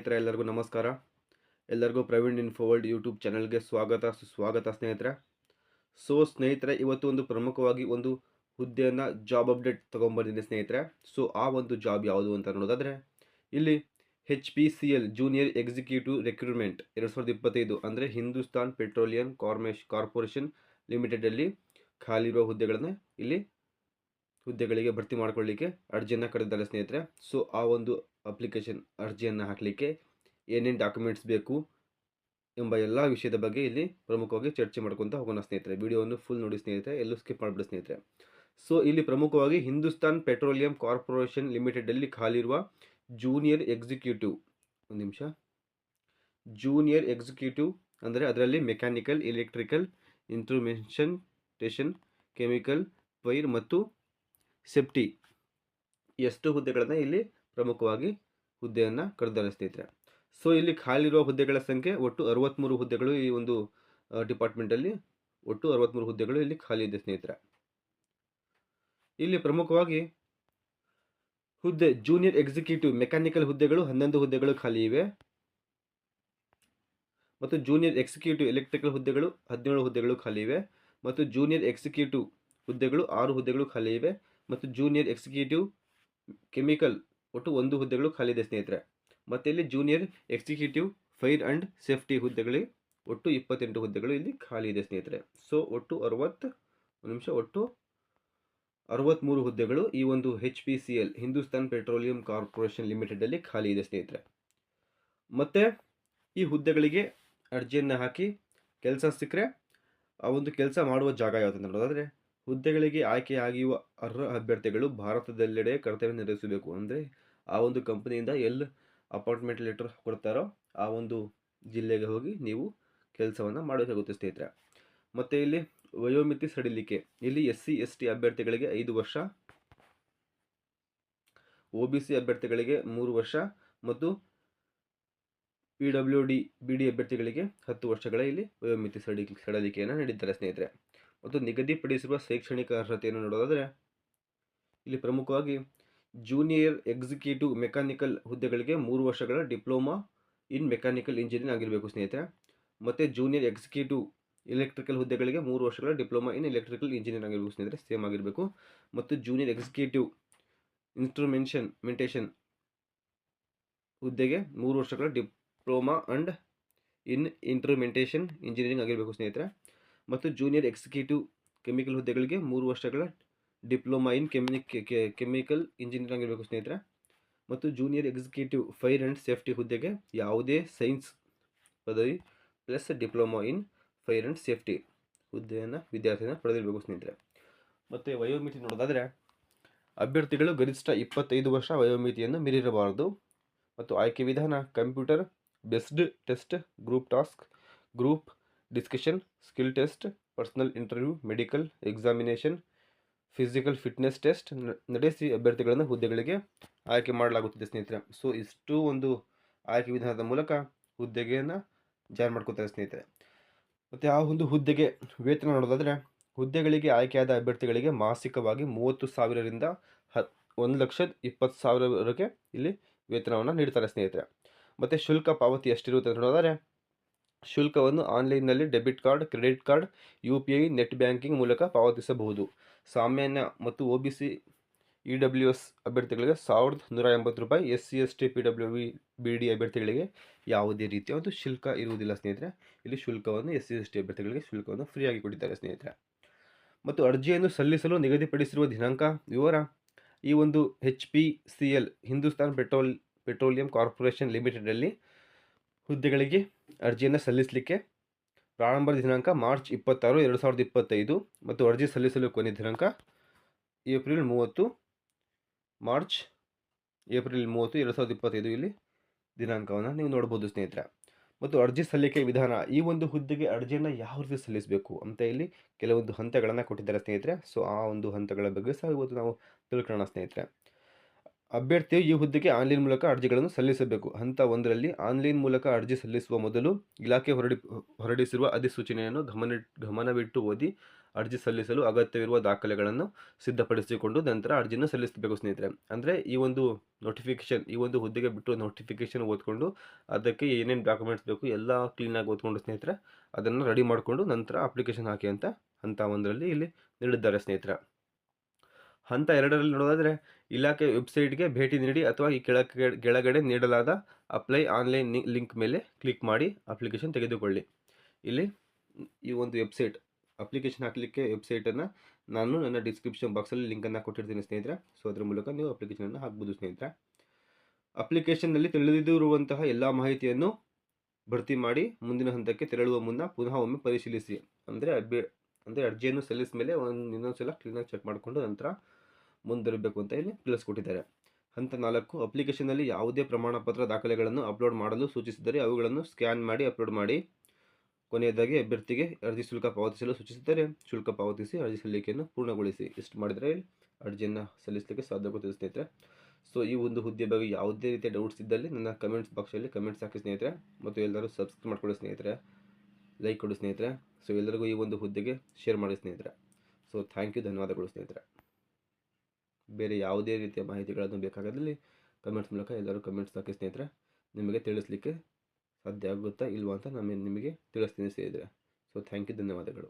ಸ್ನೇಹಿತರೆ, ಎಲ್ಲರಿಗೂ ನಮಸ್ಕಾರ. ಎಲ್ಲರಿಗೂ ಪ್ರವೀಣ್ ಇನ್ಫೋ ವರ್ಲ್ಡ್ ಯೂಟ್ಯೂಬ್ ಚಾನಲ್ಗೆ ಸುಸ್ವಾಗತ ಸ್ನೇಹಿತರೆ. ಸ್ನೇಹಿತರೆ, ಇವತ್ತು ಒಂದು ಪ್ರಮುಖವಾಗಿ ಒಂದು ಹುದ್ದೆಯನ್ನು ಜಾಬ್ ಅಪ್ಡೇಟ್ ತೊಗೊಂಬಂದಿದೆ ಸ್ನೇಹಿತರೆ. ಆ ಒಂದು ಜಾಬ್ ಯಾವುದು ಅಂತ ನೋಡೋದಾದರೆ, ಇಲ್ಲಿ HPCL ಜೂನಿಯರ್ ಎಕ್ಸಿಕ್ಯೂಟಿವ್ ರಿಕ್ರೂಟ್ಮೆಂಟ್ 2025 ಅಂದರೆ ಹಿಂದೂಸ್ತಾನ್ ಪೆಟ್ರೋಲಿಯಂ ಕಾರ್ಪೊರೇಷನ್ ಲಿಮಿಟೆಡಲ್ಲಿ ಖಾಲಿ ಇರುವ ಹುದ್ದೆಗಳಿಗೆ ಭರ್ತಿ ಮಾಡ್ಕೊಳ್ಳಿಕ್ಕೆ ಅರ್ಜಿಯನ್ನು ಕರೆದಿದ್ದಾರೆ ಸ್ನೇಹಿತರೆ. ಆ ಒಂದು ಅಪ್ಲಿಕೇಶನ್ ಅರ್ಜಿಯನ್ನು ಹಾಕಲಿಕ್ಕೆ ಏನೇನು ಡಾಕ್ಯುಮೆಂಟ್ಸ್ ಬೇಕು ಎಂಬ ಎಲ್ಲ ವಿಷಯದ ಬಗ್ಗೆ ಇಲ್ಲಿ ಪ್ರಮುಖವಾಗಿ ಚರ್ಚೆ ಮಾಡ್ಕೊತಾ ಹೋಗೋಣ ಸ್ನೇಹಿತರೆ. ವಿಡಿಯೋವನ್ನು ಫುಲ್ ನೋಡಿ ಸ್ನೇಹಿತರೆ, ಎಲ್ಲೂ ಸ್ಕಿಪ್ ಮಾಡಿಬಿಡಿ ಸ್ನೇಹಿತರೆ. ಇಲ್ಲಿ ಪ್ರಮುಖವಾಗಿ ಹಿಂದೂಸ್ತಾನ್ ಪೆಟ್ರೋಲಿಯಂ ಕಾರ್ಪೊರೇಷನ್ ಲಿಮಿಟೆಡಲ್ಲಿ ಖಾಲಿ ಇರುವ ಜೂನಿಯರ್ ಎಕ್ಸಿಕ್ಯೂಟಿವ್ ಜೂನಿಯರ್ ಎಕ್ಸಿಕ್ಯೂಟಿವ್ ಅಂದರೆ ಅದರಲ್ಲಿ mechanical, electrical, instrumentation, chemical, wire ಮತ್ತು ಸೇಫ್ಟಿ ಎಷ್ಟು ಹುದ್ದೆಗಳನ್ನು ಇಲ್ಲಿ ಪ್ರಮುಖವಾಗಿ ಹುದ್ದೆಯನ್ನು ಕರೆದಿದ್ದಾರೆ ಸ್ನೇಹಿತರೆ. ಇಲ್ಲಿ ಖಾಲಿರುವ ಹುದ್ದೆಗಳ ಸಂಖ್ಯೆ ಒಟ್ಟು 63 ಹುದ್ದೆಗಳು. ಈ ಒಂದು ಡಿಪಾರ್ಟ್ಮೆಂಟಲ್ಲಿ ಒಟ್ಟು 63 ಹುದ್ದೆಗಳು ಇಲ್ಲಿ ಖಾಲಿ ಇದೆ ಸ್ನೇಹಿತರೆ. ಇಲ್ಲಿ ಪ್ರಮುಖವಾಗಿ ಹುದ್ದೆ ಜೂನಿಯರ್ ಎಕ್ಸಿಕ್ಯೂಟಿವ್ ಮೆಕ್ಯಾನಿಕಲ್ ಹುದ್ದೆಗಳು 11 ಹುದ್ದೆಗಳು ಖಾಲಿ ಇವೆ ಮತ್ತು ಜೂನಿಯರ್ ಎಕ್ಸಿಕ್ಯೂಟಿವ್ ಎಲೆಕ್ಟ್ರಿಕಲ್ ಹುದ್ದೆಗಳು 17 ಹುದ್ದೆಗಳು ಖಾಲಿ ಇವೆ ಮತ್ತು ಜೂನಿಯರ್ ಎಕ್ಸಿಕ್ಯೂಟಿವ್ ಹುದ್ದೆಗಳು 6 ಹುದ್ದೆಗಳು ಖಾಲಿ ಇವೆ ಮತ್ತು ಜೂನಿಯರ್ ಎಕ್ಸಿಕ್ಯೂಟಿವ್ ಕೆಮಿಕಲ್ ಒಟ್ಟು 1 ಹುದ್ದೆಗಳು ಖಾಲಿ ಇದೆ ಸ್ನೇಹಿತರೆ. ಮತ್ತು ಇಲ್ಲಿ junior executive fire and safety ಹುದ್ದೆಗಳಿಗೆ ಒಟ್ಟು 28 ಹುದ್ದೆಗಳು ಇಲ್ಲಿ ಖಾಲಿ ಇದೆ ಸ್ನೇಹಿತರೆ. ಒಟ್ಟು 63 ಹುದ್ದೆಗಳು ಈ ಒಂದು HPCL ಹಿಂದೂಸ್ತಾನ್ ಪೆಟ್ರೋಲಿಯಂ ಕಾರ್ಪೊರೇಷನ್ ಲಿಮಿಟೆಡಲ್ಲಿ ಖಾಲಿ ಇದೆ ಸ್ನೇಹಿತರೆ. ಮತ್ತು ಈ ಹುದ್ದೆಗಳಿಗೆ ಅರ್ಜಿಯನ್ನು ಹಾಕಿ ಕೆಲಸ ಸಿಕ್ಕರೆ ಆ ಒಂದು ಕೆಲಸ ಮಾಡುವ ಜಾಗ ಯಾವುದು ಅಂತ ನೋಡೋದಾದರೆ, ಹುದ್ದೆಗಳಿಗೆ ಆಯ್ಕೆಯಾಗಿರುವ ಅರ್ಹ ಅಭ್ಯರ್ಥಿಗಳು ಭಾರತದೆಲ್ಲೆಡೆ ಕರ್ತವ್ಯ ನಿರ್ವಹಿಸಬೇಕು. ಅಂದರೆ ಆ ಒಂದು ಕಂಪನಿಯಿಂದ ಎಲ್ಲಿ ಅಪಾಯಿಂಟ್ಮೆಂಟ್ ಲೆಟರ್ ಕೊಡ್ತಾರೋ ಆ ಒಂದು ಜಿಲ್ಲೆಗೆ ಹೋಗಿ ನೀವು ಕೆಲಸವನ್ನು ಮಾಡಬೇಕಾಗುತ್ತೆ ಸ್ನೇಹಿತರೆ. ಮತ್ತು ಇಲ್ಲಿ ವಯೋಮಿತಿ ಸಡಿಲಿಕೆ, ಇಲ್ಲಿ SC ST ಅಭ್ಯರ್ಥಿಗಳಿಗೆ 5 ವರ್ಷ, OBC ಅಭ್ಯರ್ಥಿಗಳಿಗೆ 3 ವರ್ಷ ಮತ್ತು PWD BD ಅಭ್ಯರ್ಥಿಗಳಿಗೆ 10 ವರ್ಷಗಳ ಇಲ್ಲಿ ವಯೋಮಿತಿ ಸಡಿಲಿಕೆಯನ್ನು ನೀಡಿದ್ದಾರೆ ಸ್ನೇಹಿತರೆ. ಮತ್ತು ನಿಗದಿಪಡಿಸಿರುವ ಶೈಕ್ಷಣಿಕ ಅರ್ಹತೆಯನ್ನು ನೋಡೋದಾದರೆ, ಇಲ್ಲಿ ಪ್ರಮುಖವಾಗಿ ಜೂನಿಯರ್ ಎಕ್ಸಿಕ್ಯೂಟಿವ್ ಮೆಕ್ಯಾನಿಕಲ್ ಹುದ್ದೆಗಳಿಗೆ 3 ವರ್ಷಗಳ ಡಿಪ್ಲೊಮಾ ಇನ್ ಮೆಕ್ಯಾನಿಕಲ್ ಇಂಜಿನಿಯರಿಂಗ್ ಆಗಿರಬೇಕು ಸ್ನೇಹಿತರೆ. ಮತ್ತು ಜೂನಿಯರ್ ಎಕ್ಸಿಕ್ಯೂಟಿವ್ ಎಲೆಕ್ಟ್ರಿಕಲ್ ಹುದ್ದೆಗಳಿಗೆ 3 ವರ್ಷಗಳ ಡಿಪ್ಲೊಮಾ ಇನ್ ಎಲೆಕ್ಟ್ರಿಕಲ್ ಇಂಜಿನಿಯರಿಂಗ್ ಆಗಿರಬೇಕು ಸ್ನೇಹಿತರೆ, ಸೇಮ್ ಆಗಿರಬೇಕು. ಮತ್ತು ಜೂನಿಯರ್ ಎಕ್ಸಿಕ್ಯೂಟಿವ್ ಇನ್ಸ್ಟ್ರುಮೆಂಟೇಷನ್ ಹುದ್ದೆಗೆ 3 ವರ್ಷಗಳ diploma and in instrumentation engineering ಆಗಿರಬೇಕು ಸ್ನೇಹಿತರೆ. ಮತ್ತು ಜೂನಿಯರ್ ಎಕ್ಸಿಕ್ಯೂಟಿವ್ ಕೆಮಿಕಲ್ ಹುದ್ದೆಗಳಿಗೆ 3 ವರ್ಷಗಳ ಡಿಪ್ಲೊಮಾ ಇನ್ ಕೆಮಿಕಲ್ ಇಂಜಿನಿಯರಿಂಗ್ ಆಗಿರಬೇಕು ಸ್ನೇಹಿತರೆ. ಮತ್ತು junior executive fire and safety ಹುದ್ದೆಗೆ ಯಾವುದೇ ಸೈನ್ಸ್ ಪದವಿ plus diploma in fire and safety ವಿದ್ಯಾರ್ಥಿಯನ್ನು ಪಡೆದಿರಬೇಕು ಸ್ನೇಹಿತರೆ. ಮತ್ತು ವಯೋಮಿತಿ ನೋಡೋದಾದರೆ, ಅಭ್ಯರ್ಥಿಗಳು ಗರಿಷ್ಠ 25 ವರ್ಷ ವಯೋಮಿತಿಯನ್ನು ಮೀರಿರಬಾರದು. ಮತ್ತು ಆಯ್ಕೆ ವಿಧಾನ computer based test, group task, group discussion, skill test, personal interview, medical examination, physical fitness test ನಡೆಸಿ ಅಭ್ಯರ್ಥಿಗಳನ್ನು ಹುದ್ದೆಗಳಿಗೆ ಆಯ್ಕೆ ಮಾಡಲಾಗುತ್ತದೆ ಸ್ನೇಹಿತರೆ. ಇಷ್ಟು ಒಂದು ಆಯ್ಕೆ ವಿಧಾನದ ಮೂಲಕ ಹುದ್ದೆಯನ್ನು ಜಾರಿ ಮಾಡ್ಕೋತಾರೆ ಸ್ನೇಹಿತರೆ. ಮತ್ತು ಆ ಒಂದು ಹುದ್ದೆಗೆ ವೇತನ ನೋಡೋದಾದರೆ, ಹುದ್ದೆಗಳಿಗೆ ಆಯ್ಕೆಯಾದ ಅಭ್ಯರ್ಥಿಗಳಿಗೆ ಮಾಸಿಕವಾಗಿ 30,000ರಿಂದ 1,20,000ವರೆಗೆ ಇಲ್ಲಿ ವೇತನವನ್ನು ನೀಡ್ತಾರೆ ಸ್ನೇಹಿತರೆ. ಮತ್ತು ಶುಲ್ಕ ಪಾವತಿ ಎಷ್ಟಿರುತ್ತೆ ಅಂತ ನೋಡೋದಾದರೆ, ಶುಲ್ಕವನ್ನು ಆನ್ಲೈನ್ನಲ್ಲಿ debit card, credit card, UPI, net banking ಮೂಲಕ ಪಾವತಿಸಬಹುದು. ಸಾಮಾನ್ಯ ಮತ್ತು OBC EWS ಅಭ್ಯರ್ಥಿಗಳಿಗೆ 1,180 ರೂಪಾಯಿ, SC ST PWD ಅಭ್ಯರ್ಥಿಗಳಿಗೆ ಯಾವುದೇ ರೀತಿಯ ಒಂದು ಶುಲ್ಕ ಇರುವುದಿಲ್ಲ ಸ್ನೇಹಿತರೆ. ಇಲ್ಲಿ ಶುಲ್ಕವನ್ನು SC ST ಅಭ್ಯರ್ಥಿಗಳಿಗೆ ಶುಲ್ಕವನ್ನು ಫ್ರೀಯಾಗಿ ಕೊಟ್ಟಿದ್ದಾರೆ ಸ್ನೇಹಿತರೆ. ಮತ್ತು ಅರ್ಜಿಯನ್ನು ಸಲ್ಲಿಸಲು ನಿಗದಿಪಡಿಸಿರುವ ದಿನಾಂಕ ವಿವರ, ಈ ಒಂದು HPCL ಹಿಂದೂಸ್ತಾನ್ ಪೆಟ್ರೋಲಿಯಂ ಕಾರ್ಪೊರೇಷನ್ ಲಿಮಿಟೆಡಲ್ಲಿ ಹುದ್ದೆಗಳಿಗೆ ಅರ್ಜಿಯನ್ನು ಸಲ್ಲಿಸಲಿಕ್ಕೆ ಪ್ರಾರಂಭದ ದಿನಾಂಕ ಮಾರ್ಚ್ 26, 2025 ಮತ್ತು ಅರ್ಜಿ ಸಲ್ಲಿಸಲು ಕೊನೆಯ ದಿನಾಂಕ ಏಪ್ರಿಲ್ 30, 2025 ಇಲ್ಲಿ ದಿನಾಂಕವನ್ನು ನೀವು ನೋಡ್ಬೋದು ಸ್ನೇಹಿತರೆ. ಮತ್ತು ಅರ್ಜಿ ಸಲ್ಲಿಕೆ ವಿಧಾನ, ಈ ಒಂದು ಹುದ್ದೆಗೆ ಅರ್ಜಿಯನ್ನು ಯಾವ ರೀತಿ ಸಲ್ಲಿಸಬೇಕು ಅಂತ ಇಲ್ಲಿ ಕೆಲವೊಂದು ಹಂತಗಳನ್ನು ಕೊಟ್ಟಿದ್ದಾರೆ ಸ್ನೇಹಿತರೆ. ಆ ಒಂದು ಹಂತಗಳ ಬಗ್ಗೆ ಸಹ ಇವತ್ತು ನಾವು ತಿಳ್ಕೊಳ್ಳೋಣ ಸ್ನೇಹಿತರೆ. ಅಭ್ಯರ್ಥಿಯು ಈ ಹುದ್ದೆಗೆ ಆನ್ಲೈನ್ ಮೂಲಕ ಅರ್ಜಿಗಳನ್ನು ಸಲ್ಲಿಸಬೇಕು. ಹಂತ 1ರಲ್ಲಿ ಆನ್ಲೈನ್ ಮೂಲಕ ಅರ್ಜಿ ಸಲ್ಲಿಸುವ ಮೊದಲು ಇಲಾಖೆ ಹೊರಡಿಸಿರುವ ಅಧಿಸೂಚನೆಯನ್ನು ಗಮನವಿಟ್ಟು ಓದಿ ಅರ್ಜಿ ಸಲ್ಲಿಸಲು ಅಗತ್ಯವಿರುವ ದಾಖಲೆಗಳನ್ನು ಸಿದ್ಧಪಡಿಸಿಕೊಂಡು ನಂತರ ಅರ್ಜಿಯನ್ನು ಸಲ್ಲಿಸಬೇಕು ಸ್ನೇಹಿತರೆ. ಅಂದರೆ ಈ ಒಂದು ನೋಟಿಫಿಕೇಷನ್, ಈ ಒಂದು ಹುದ್ದೆಗೆ ಬಿಟ್ಟು ನೋಟಿಫಿಕೇಷನ್ ಓದ್ಕೊಂಡು ಅದಕ್ಕೆ ಏನೇನು ಡಾಕ್ಯುಮೆಂಟ್ಸ್ ಬೇಕು ಎಲ್ಲ ಕ್ಲೀನಾಗಿ ಓದ್ಕೊಂಡು ಸ್ನೇಹಿತರೆ ಅದನ್ನು ರೆಡಿ ಮಾಡಿಕೊಂಡು ನಂತರ ಅಪ್ಲಿಕೇಶನ್ ಹಾಕಿ ಅಂತ ಹಂತ 1ರಲ್ಲಿ ಇಲ್ಲಿ ನೀಡಿದ್ದಾರೆ ಸ್ನೇಹಿತರೆ. ಹಂತ 2ರಲ್ಲಿ ನೋಡೋದಾದರೆ ಇಲಾಖೆ ವೆಬ್ಸೈಟ್ಗೆ ಭೇಟಿ ನೀಡಿ ಅಥವಾ ಈ ಕೆಳಗಡೆ ನೀಡಲಾದ ಅಪ್ಲೈ ಆನ್ಲೈನ್ ಲಿಂಕ್ ಮೇಲೆ ಕ್ಲಿಕ್ ಮಾಡಿ ಅಪ್ಲಿಕೇಶನ್ ತೆಗೆದುಕೊಳ್ಳಿ. ಇಲ್ಲಿ ಈ ಒಂದು ವೆಬ್ಸೈಟ್ ಅಪ್ಲಿಕೇಶನ್ ಹಾಕಲಿಕ್ಕೆ ವೆಬ್ಸೈಟನ್ನು ನಾನು ನನ್ನ ಡಿಸ್ಕ್ರಿಪ್ಷನ್ ಬಾಕ್ಸಲ್ಲಿ ಲಿಂಕನ್ನು ಕೊಟ್ಟಿರ್ತೀನಿ ಸ್ನೇಹಿತರೆ. ಸೊ ಅದರ ಮೂಲಕ ನೀವು ಅಪ್ಲಿಕೇಶನನ್ನು ಹಾಕ್ಬೋದು ಸ್ನೇಹಿತರೆ. ಅಪ್ಲಿಕೇಶನ್ನಲ್ಲಿ ತಿಳಿದಿರುವಂತಹ ಎಲ್ಲ ಮಾಹಿತಿಯನ್ನು ಭರ್ತಿ ಮಾಡಿ ಮುಂದಿನ ಹಂತಕ್ಕೆ ತೆರಳುವ ಮುನ್ನ ಪುನಃ ಒಮ್ಮೆ ಪರಿಶೀಲಿಸಿ. ಅಂದರೆ ಅರ್ಜಿಯನ್ನು ಸಲ್ಲಿಸಿದ ಮೇಲೆ ಇನ್ನೊಂದು ಸಲ ಕ್ಲೀನಾಗಿ ಚೆಕ್ ಮಾಡಿಕೊಂಡು ನಂತರ ಮುಂದುವರಿಬೇಕು ಅಂತ ಇಲ್ಲಿ ತಿಳಿಸ್ಕೊಟ್ಟಿದ್ದಾರೆ. ಹಂತ 4, ಅಪ್ಲಿಕೇಶನ್ನಲ್ಲಿ ಯಾವುದೇ ಪ್ರಮಾಣ ಪತ್ರ ದಾಖಲೆಗಳನ್ನು ಅಪ್ಲೋಡ್ ಮಾಡಲು ಸೂಚಿಸಿದರೆ ಅವುಗಳನ್ನು ಸ್ಕ್ಯಾನ್ ಮಾಡಿ ಅಪ್ಲೋಡ್ ಮಾಡಿ. ಕೊನೆಯದಾಗಿ ಅಭ್ಯರ್ಥಿಗೆ ಅರ್ಜಿ ಶುಲ್ಕ ಪಾವತಿಸಲು ಸೂಚಿಸಿದರೆ ಶುಲ್ಕ ಪಾವತಿಸಿ ಅರ್ಜಿ ಸಲ್ಲಿಕೆಯನ್ನು ಪೂರ್ಣಗೊಳಿಸಿ. ಇಷ್ಟು ಮಾಡಿದರೆ ಅರ್ಜಿಯನ್ನು ಸಲ್ಲಿಸಲಿಕ್ಕೆ ಸಾಧ್ಯವಾಗುತ್ತದೆ ಸ್ನೇಹಿತರೆ. ಸೊ ಈ ಒಂದು ಹುದ್ದೆ ಬಗ್ಗೆ ಯಾವುದೇ ರೀತಿಯ ಡೌಟ್ಸ್ ಇದ್ದಲ್ಲಿ ನನ್ನ ಕಮೆಂಟ್ಸ್ ಬಾಕ್ಸಲ್ಲಿ ಕಮೆಂಟ್ಸ್ ಹಾಕಿ ಸ್ನೇಹಿತರೆ. ಮತ್ತು ಎಲ್ಲರೂ ಸಬ್ಸ್ಕ್ರೈಬ್ ಮಾಡ್ಕೊಳ್ಳಿ ಸ್ನೇಹಿತರೆ, ಲೈಕ್ ಕೊಡಿ ಸ್ನೇಹಿತರೆ. ಸೊ ಎಲ್ಲರಿಗೂ ಈ ಒಂದು ಹುದ್ದೆಗೆ ಶೇರ್ ಮಾಡಿ ಸ್ನೇಹಿತರೆ. ಸೊ ಥ್ಯಾಂಕ್ ಯು, ಧನ್ಯವಾದಗಳು ಸ್ನೇಹಿತರೆ. ಬೇರೆ ಯಾವುದೇ ರೀತಿಯ ಮಾಹಿತಿಗಳನ್ನು ಬೇಕಾದಲ್ಲಿ ಕಮೆಂಟ್ಸ್ ಮೂಲಕ ಎಲ್ಲರೂ ಕಮೆಂಟ್ಸ್ ಹಾಕಿ ಸ್ನೇಹಿತರೆ. ನಿಮಗೆ ತಿಳಿಸ್ಲಿಕ್ಕೆ ಸಾಧ್ಯ ಆಗುತ್ತಾ ಇಲ್ವಾ ಅಂತ ನಾನು ನಿಮಗೆ ತಿಳಿಸ್ತೀನಿ ಸ್ನೇಹಿತರೆ. ಸೊ ಥ್ಯಾಂಕ್ ಯು, ಧನ್ಯವಾದಗಳು.